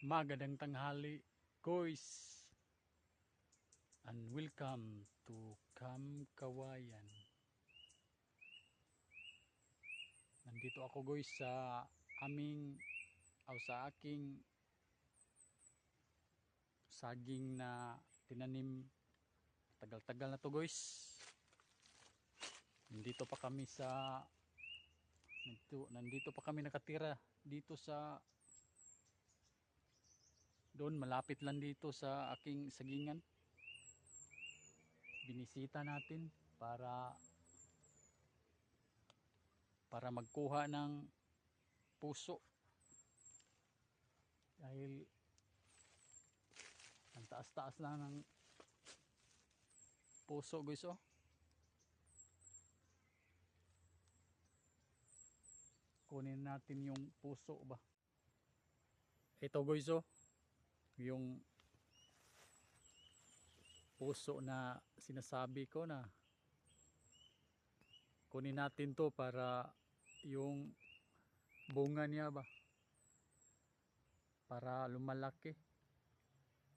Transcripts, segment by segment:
Magandang tanghali, guys, and welcome to Kam Kawayan. Nandito ako guys sa aking saging na tinanim. Tagal-tagal na to guys. Nandito pa kami nakatira dito sa doon malapit lang dito sa aking sagingan. Binisita natin para magkuha ng puso dahil ang taas-taas lang ng puso guys. Kunin natin yung puso ba. Ito guys, yung puso na sinasabi ko na kunin natin to para yung bunga niya ba, para lumalaki.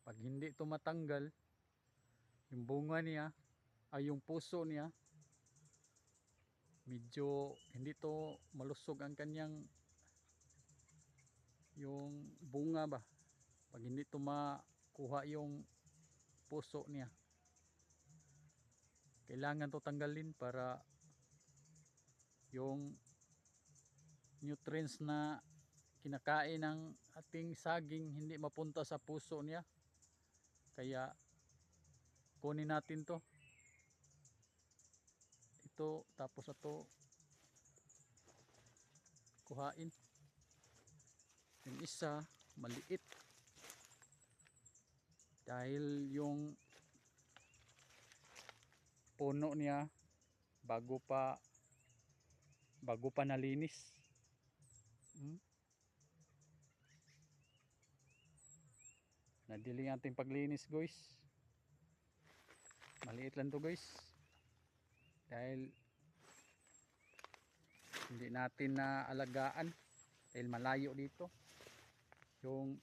Pag hindi to matanggal yung bunga niya ay yung puso niya, medyo hindi to malusog ang kanyang yung bunga ba, pag hindi to makuha yung puso niya. Kailangan to tanggalin para yung nutrients na kinakain ng ating saging hindi mapunta sa puso niya. Kaya kunin natin to, ito, tapos ito kuhain. Yung isa maliit dahil yung puno niya bago pa nalinis. Nadili natin paglinis guys. Maliit lang to guys dahil hindi natin na alagaan dahil malayo dito. Yung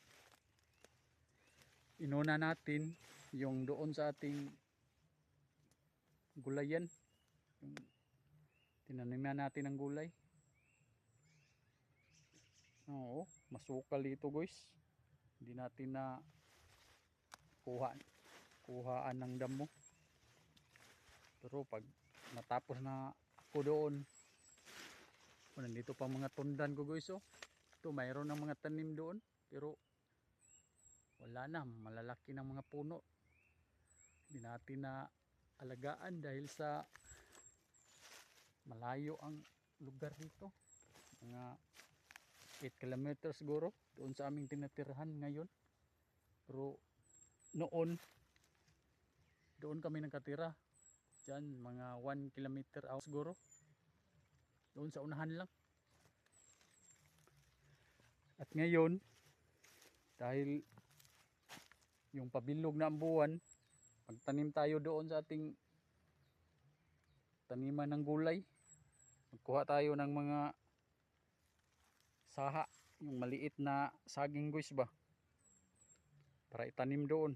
inuna natin yung doon sa ating gulayan, yung tinaniman natin ng gulay. Oo, masukal dito guys, hindi natin na kuhaan ng damo. Pero pag natapos na ako doon, nandito pa mga tundan ko guys. Ito mayroon ng mga tanim doon pero wala na, malalaki ng mga puno. Hindi natin na alagaan dahil sa malayo ang lugar dito, mga 8 kilometers siguro doon sa aming tinatirahan ngayon. Pero noon doon kami nakatira dyan, mga 1 kilometer out siguro, doon sa unahan lang. At ngayon dahil yung pabilog na ang buwan, magtanim tayo doon sa ating taniman ng gulay. Magkuha tayo ng mga saha, yung maliit na saging guys ba, para itanim doon.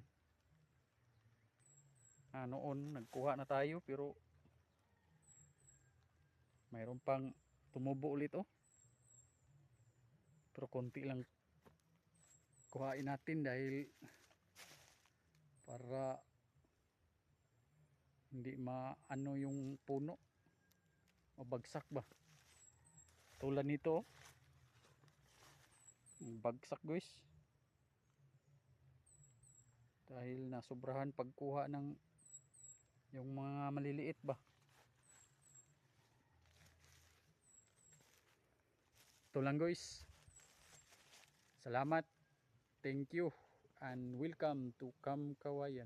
Noon nagkuha na tayo pero mayroon pang tumubo ulit pero konti lang kuhain natin dahil para hindi maano yung puno, mabagsak ba. Tulad nito, bagsak guys dahil nasobrahan pagkuha ng yung mga maliliit ba. Ito lang guys, salamat, thank you and welcome to Kam Kawayan.